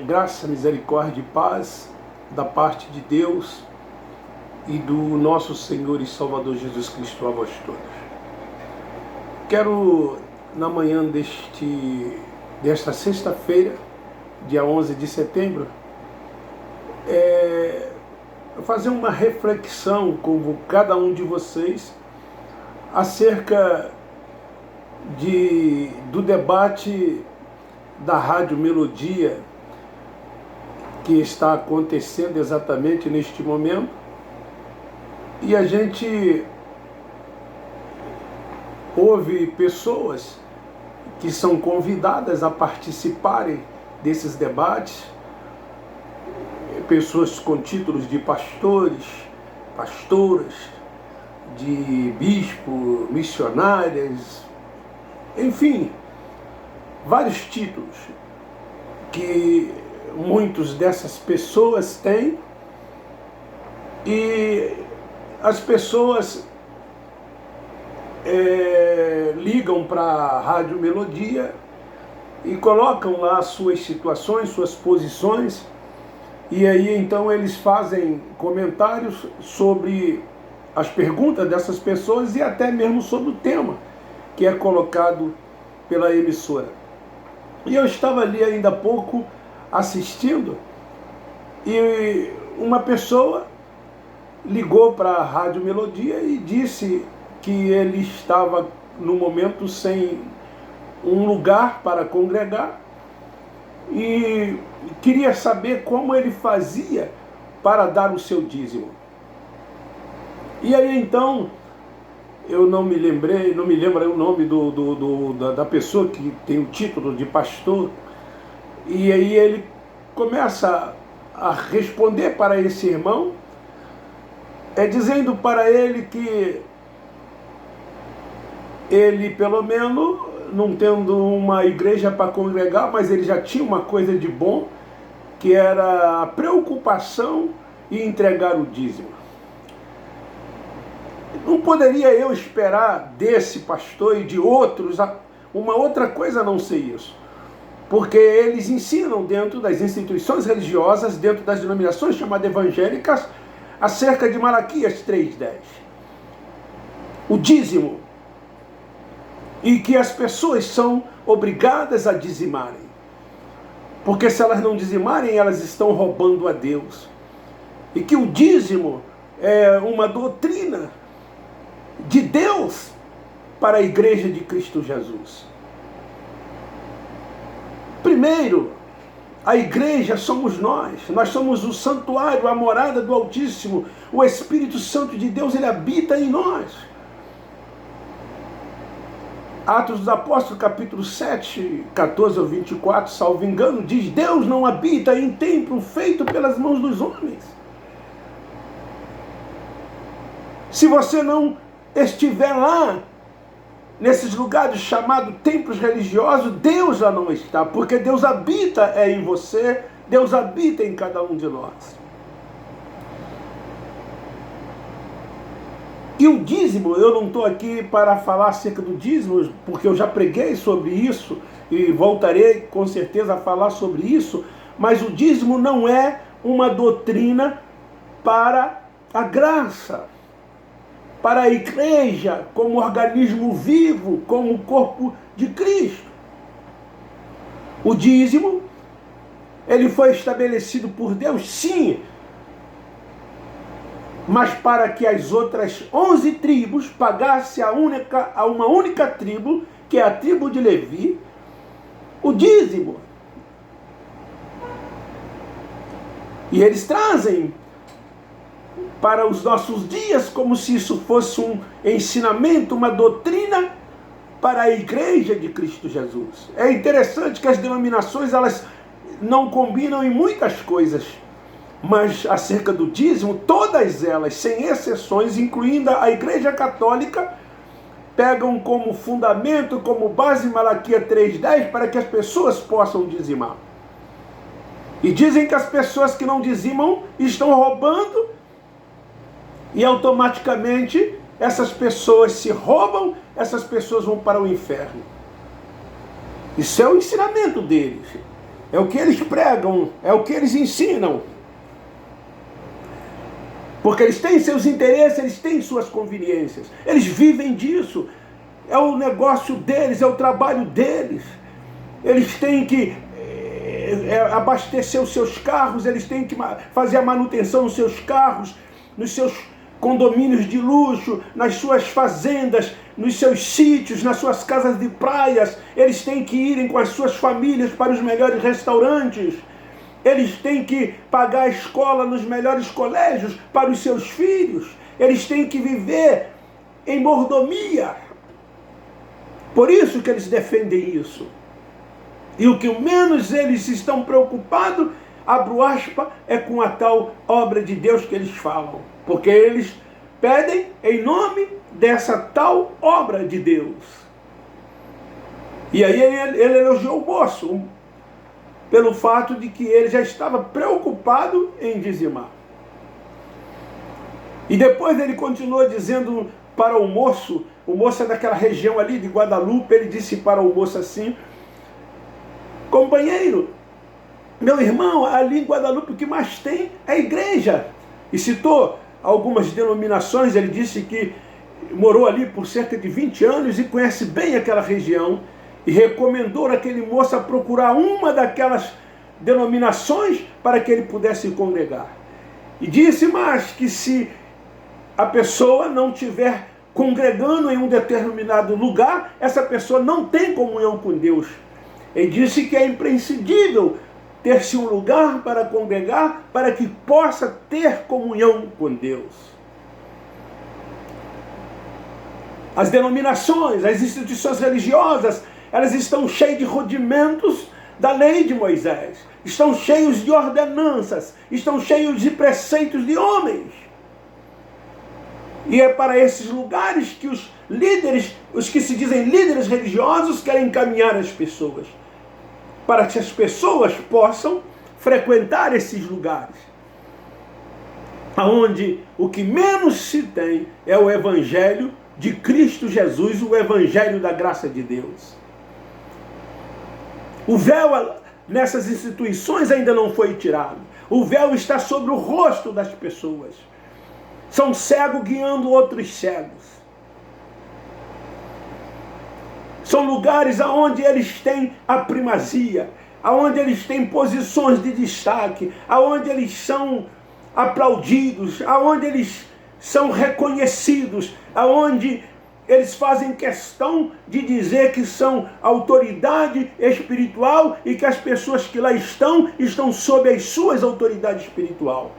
Graça, misericórdia e paz da parte de Deus e do nosso Senhor e Salvador Jesus Cristo a vós todos. Quero, na manhã desta sexta-feira, dia 11 de setembro, fazer uma reflexão com cada um de vocês acerca do debate da Rádio Melodia que está acontecendo exatamente neste momento, e a gente ouve pessoas que são convidadas a participarem desses debates, pessoas com títulos de pastores, pastoras, de bispo, missionárias, enfim, vários títulos que muitas dessas pessoas têm, e as pessoas ligam para a Rádio Melodia e colocam lá suas situações, suas posições, e aí então eles fazem comentários sobre as perguntas dessas pessoas e até mesmo sobre o tema que é colocado pela emissora. E eu estava ali ainda há pouco assistindo, e uma pessoa ligou para a Rádio Melodia e disse que ele estava no momento sem um lugar para congregar e queria saber como ele fazia para dar o seu dízimo. E aí então, eu não me lembro o nome da pessoa que tem o título de pastor, e aí ele começa a responder para esse irmão, dizendo para ele que ele, pelo menos, não tendo uma igreja para congregar, mas ele já tinha uma coisa de bom, que era a preocupação em entregar o dízimo. Não poderia eu esperar desse pastor e de outros uma outra coisa a não ser isso. Porque eles ensinam dentro das instituições religiosas, dentro das denominações chamadas evangélicas, acerca de Malaquias 3:10. O dízimo. E que as pessoas são obrigadas a dizimarem. Porque se elas não dizimarem, elas estão roubando a Deus. E que o dízimo é uma doutrina de Deus para a igreja de Cristo Jesus. Primeiro, a igreja somos nós somos o santuário, a morada do Altíssimo, o Espírito Santo de Deus, ele habita em nós. Atos dos Apóstolos, capítulo 7, 14 ao 24, salvo engano, diz: Deus não habita em templo feito pelas mãos dos homens. Se você não estiver lá, nesses lugares chamados templos religiosos, Deus lá não está, porque Deus habita em você, Deus habita em cada um de nós. E o dízimo, eu não estou aqui para falar acerca do dízimo, porque eu já preguei sobre isso, e voltarei com certeza a falar sobre isso, mas o dízimo não é uma doutrina para a graça, para a igreja, como organismo vivo, como o corpo de Cristo. O dízimo, ele foi estabelecido por Deus, sim, mas para que as outras 11 tribos pagassem a uma única tribo, que é a tribo de Levi, o dízimo. E eles trazem para os nossos dias como se isso fosse um ensinamento, uma doutrina para a igreja de Cristo Jesus. É interessante que as denominações, elas não combinam em muitas coisas, mas acerca do dízimo, todas elas, sem exceções, incluindo a Igreja Católica, pegam como fundamento, como base Malaquias 3:10, para que as pessoas possam dizimar. E dizem que as pessoas que não dizimam estão roubando, e automaticamente essas pessoas se roubam, essas pessoas vão para o inferno. Isso é o ensinamento deles. é o que eles pregam, é o que eles ensinam. Porque eles têm seus interesses, eles têm suas conveniências. Eles vivem disso. É o negócio deles, é o trabalho deles. Eles têm que abastecer os seus carros, eles têm que fazer a manutenção nos seus carros, nos seus condomínios de luxo, nas suas fazendas, nos seus sítios, nas suas casas de praias. Eles têm que irem com as suas famílias para os melhores restaurantes. Eles têm que pagar a escola nos melhores colégios para os seus filhos. Eles têm que viver em mordomia. Por isso que eles defendem isso. E o que menos eles estão preocupados, abro aspas, é com a tal obra de Deus que eles falam. Porque eles pedem em nome dessa tal obra de Deus. E aí ele elogiou o moço, pelo fato de que ele já estava preocupado em dizimar. E depois ele continuou dizendo para o moço é daquela região ali de Guadalupe, ele disse para o moço assim: companheiro, meu irmão, ali em Guadalupe o que mais tem é igreja. E citou algumas denominações. Ele disse que morou ali por cerca de 20 anos e conhece bem aquela região. E recomendou aquele moço a procurar uma daquelas denominações para que ele pudesse congregar. E disse mais que se a pessoa não estiver congregando em um determinado lugar, essa pessoa não tem comunhão com Deus. Ele disse que é imprescindível ter-se um lugar para congregar, para que possa ter comunhão com Deus. As denominações, as instituições religiosas, elas estão cheias de rudimentos da lei de Moisés, estão cheios de ordenanças, estão cheios de preceitos de homens. E é para esses lugares que os líderes, os que se dizem líderes religiosos, querem encaminhar as pessoas, para que as pessoas possam frequentar esses lugares, onde o que menos se tem é o Evangelho de Cristo Jesus, o Evangelho da graça de Deus. O véu nessas instituições ainda não foi tirado. O véu está sobre o rosto das pessoas. São cegos guiando outros cegos. São lugares onde eles têm a primazia, onde eles têm posições de destaque, onde eles são aplaudidos, onde eles são reconhecidos, onde eles fazem questão de dizer que são autoridade espiritual e que as pessoas que lá estão sob as suas autoridades espiritual.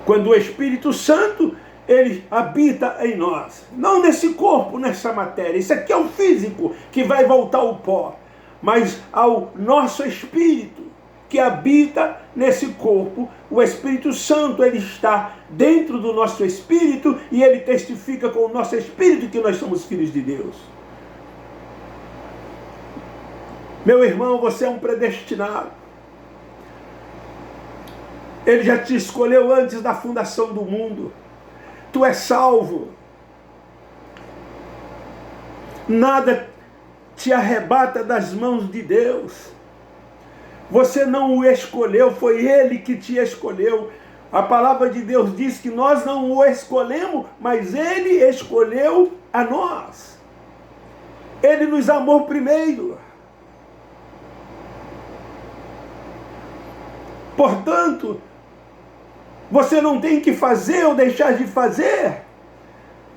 Quando o Espírito Santo, ele habita em nós, não nesse corpo, nessa matéria, isso aqui é o físico que vai voltar ao pó, mas ao nosso espírito que habita nesse corpo. O Espírito Santo, ele está dentro do nosso espírito e ele testifica com o nosso espírito que nós somos filhos de Deus. Meu irmão, você é um predestinado. Ele já te escolheu antes da fundação do mundo. Tu és salvo. Nada te arrebata das mãos de Deus. Você não o escolheu, foi Ele que te escolheu. A palavra de Deus diz que nós não o escolhemos, mas Ele escolheu a nós. Ele nos amou primeiro. Portanto, você não tem que fazer ou deixar de fazer.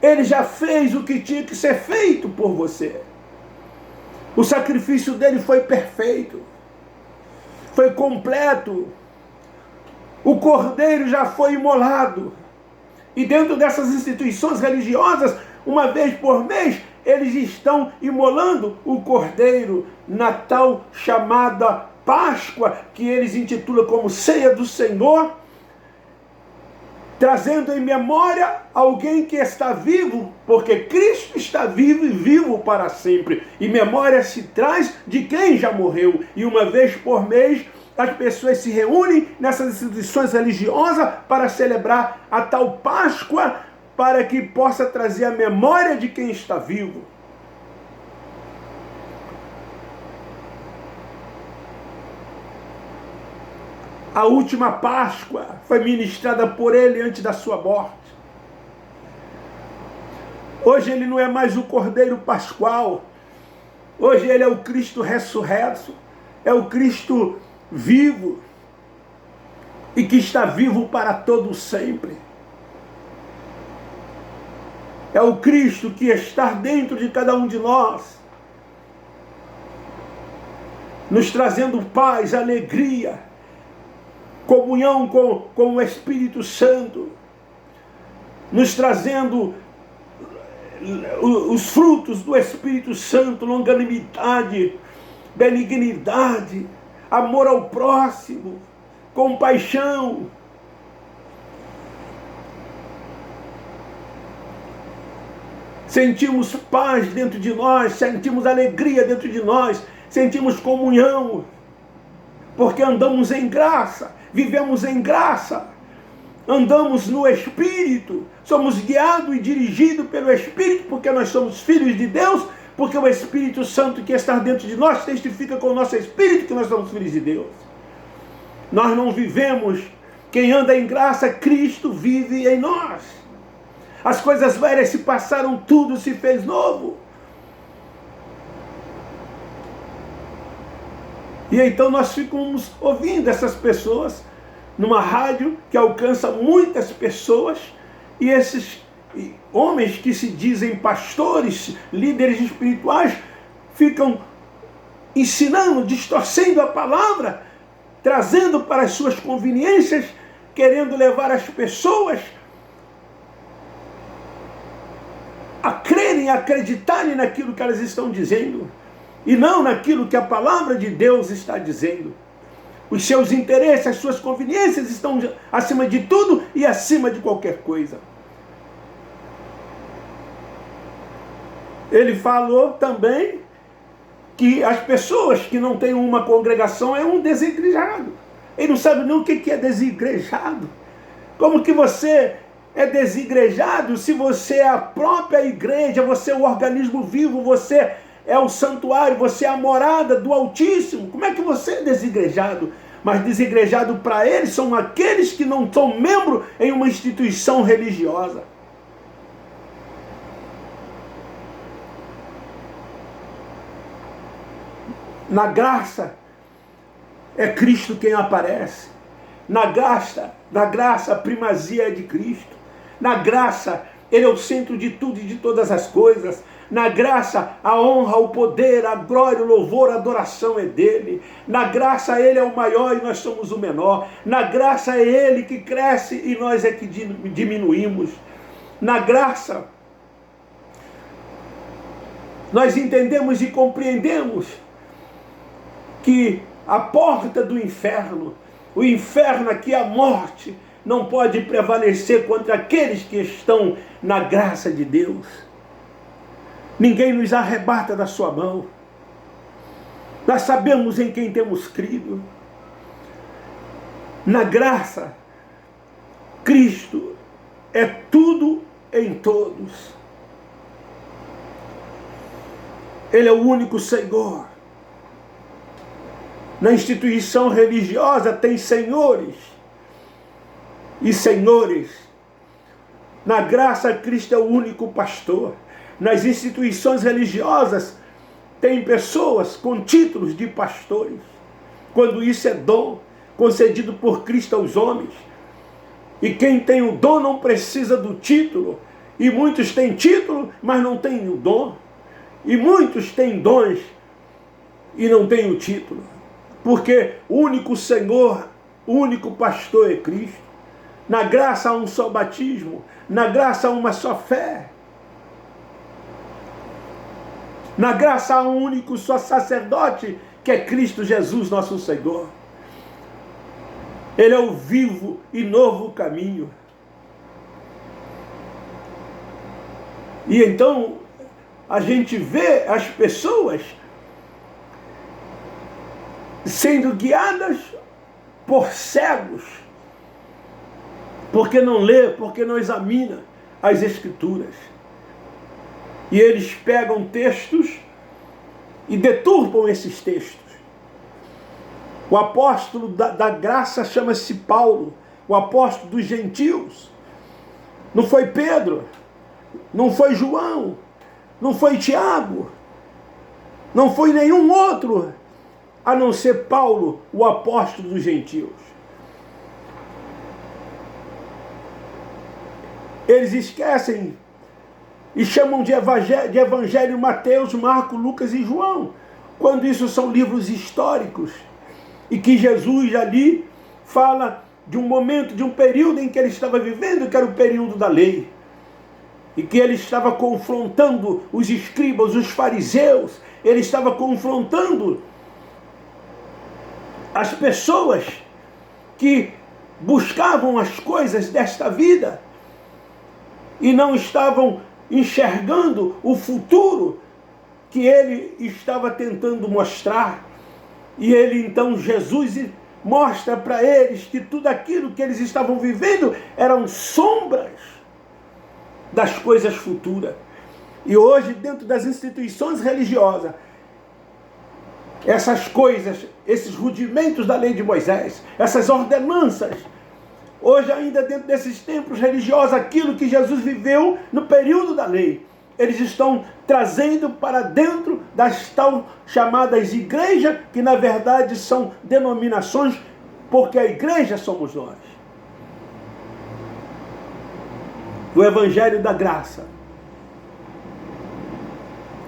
Ele já fez o que tinha que ser feito por você. O sacrifício dele foi perfeito. Foi completo. O cordeiro já foi imolado. E dentro dessas instituições religiosas, uma vez por mês, eles estão imolando o cordeiro na tal chamada Páscoa, que eles intitulam como Ceia do Senhor, trazendo em memória alguém que está vivo, porque Cristo está vivo e vivo para sempre. E memória se traz de quem já morreu. E uma vez por mês, as pessoas se reúnem nessas instituições religiosas para celebrar a tal Páscoa, para que possa trazer a memória de quem está vivo. A última Páscoa foi ministrada por ele antes da sua morte. Hoje ele não é mais o Cordeiro Pascual. Hoje ele é o Cristo ressurreto. É o Cristo vivo. E que está vivo para todo sempre. É o Cristo que está dentro de cada um de nós, nos trazendo paz, alegria, comunhão com o Espírito Santo, nos trazendo os frutos do Espírito Santo, longanimidade, benignidade, amor ao próximo, compaixão. Sentimos paz dentro de nós, sentimos alegria dentro de nós, sentimos comunhão, porque andamos em graça, vivemos em graça, andamos no Espírito, somos guiados e dirigidos pelo Espírito, porque nós somos filhos de Deus, porque o Espírito Santo que está dentro de nós testifica com o nosso Espírito que nós somos filhos de Deus. Nós não vivemos, quem anda em graça, Cristo vive em nós. As coisas velhas se passaram, tudo se fez novo. E então nós ficamos ouvindo essas pessoas numa rádio que alcança muitas pessoas, e esses homens que se dizem pastores, líderes espirituais, ficam ensinando, distorcendo a palavra, trazendo para as suas conveniências, querendo levar as pessoas a crerem, a acreditarem naquilo que elas estão dizendo, e não naquilo que a palavra de Deus está dizendo. Os seus interesses, as suas conveniências estão acima de tudo e acima de qualquer coisa. Ele falou também que as pessoas que não têm uma congregação é um desigrejado. Ele não sabe nem o que é desigrejado. Como que você é desigrejado se você é a própria igreja, você é o organismo vivo, você é o santuário, você é a morada do Altíssimo? Como é que você é desigrejado? Mas desigrejado para eles são aqueles que não são membros em uma instituição religiosa. Na graça, é Cristo quem aparece. Na graça, a primazia é de Cristo. Na graça, Ele é o centro de tudo e de todas as coisas. Na graça, a honra, o poder, a glória, o louvor, a adoração é dele. Na graça, Ele é o maior e nós somos o menor. Na graça, é Ele que cresce e nós é que diminuímos. Na graça, nós entendemos e compreendemos que a porta do inferno, o inferno aqui, a morte, não pode prevalecer contra aqueles que estão na graça de Deus. Ninguém nos arrebata da sua mão. Nós sabemos em quem temos crido. Na graça, Cristo é tudo em todos. Ele é o único Senhor. Na instituição religiosa tem senhores e senhores. Na graça, Cristo é o único pastor. Nas instituições religiosas tem pessoas com títulos de pastores, quando isso é dom concedido por Cristo aos homens. E quem tem o dom não precisa do título. E muitos têm título, mas não têm o dom. E muitos têm dons e não têm o título. Porque o único Senhor, o único pastor é Cristo. Na graça há um só batismo. Na graça há uma só fé. Na graça há um único só sacerdote, que é Cristo Jesus, nosso Senhor. Ele é o vivo e novo caminho. E então a gente vê as pessoas sendo guiadas por cegos, porque não lê, porque não examina as Escrituras. E eles pegam textos e deturpam esses textos. O apóstolo da graça chama-se Paulo, o apóstolo dos gentios. Não foi Pedro, não foi João, não foi Tiago, não foi nenhum outro, a não ser Paulo, o apóstolo dos gentios. Eles esquecem e chamam de evangelho Mateus, Marcos, Lucas e João, quando isso são livros históricos, e que Jesus ali fala de um momento, de um período em que ele estava vivendo, que era o período da lei, e que ele estava confrontando os escribas, os fariseus, ele estava confrontando as pessoas que buscavam as coisas desta vida e não estavam enxergando o futuro que ele estava tentando mostrar. E ele então, Jesus, mostra para eles que tudo aquilo que eles estavam vivendo eram sombras das coisas futuras. E hoje, dentro das instituições religiosas, essas coisas, esses rudimentos da lei de Moisés, essas ordenanças, hoje ainda dentro desses templos religiosos, aquilo que Jesus viveu no período da lei, eles estão trazendo para dentro das tal chamadas igrejas, que na verdade são denominações, porque a igreja somos nós. O evangelho da graça.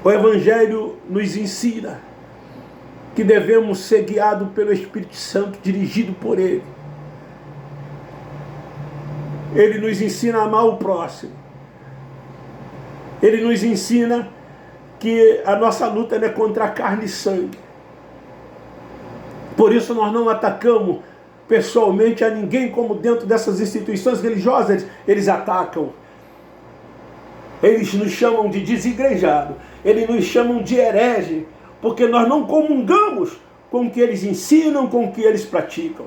O evangelho nos ensina que devemos ser guiados pelo Espírito Santo, dirigido por Ele. Ele nos ensina a amar o próximo. Ele nos ensina que a nossa luta não é contra a carne e sangue. Por isso nós não atacamos pessoalmente a ninguém, como dentro dessas instituições religiosas eles atacam. Eles nos chamam de desigrejado, eles nos chamam de herege, porque nós não comungamos com o que eles ensinam, com o que eles praticam.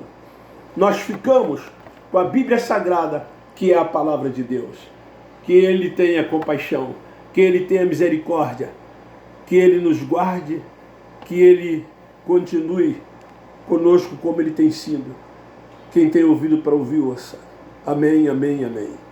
Nós ficamos com a Bíblia Sagrada, que é a palavra de Deus. Que Ele tenha compaixão, que Ele tenha misericórdia, que Ele nos guarde, que Ele continue conosco como Ele tem sido. Quem tem ouvido para ouvir, ouça. Amém, amém, amém.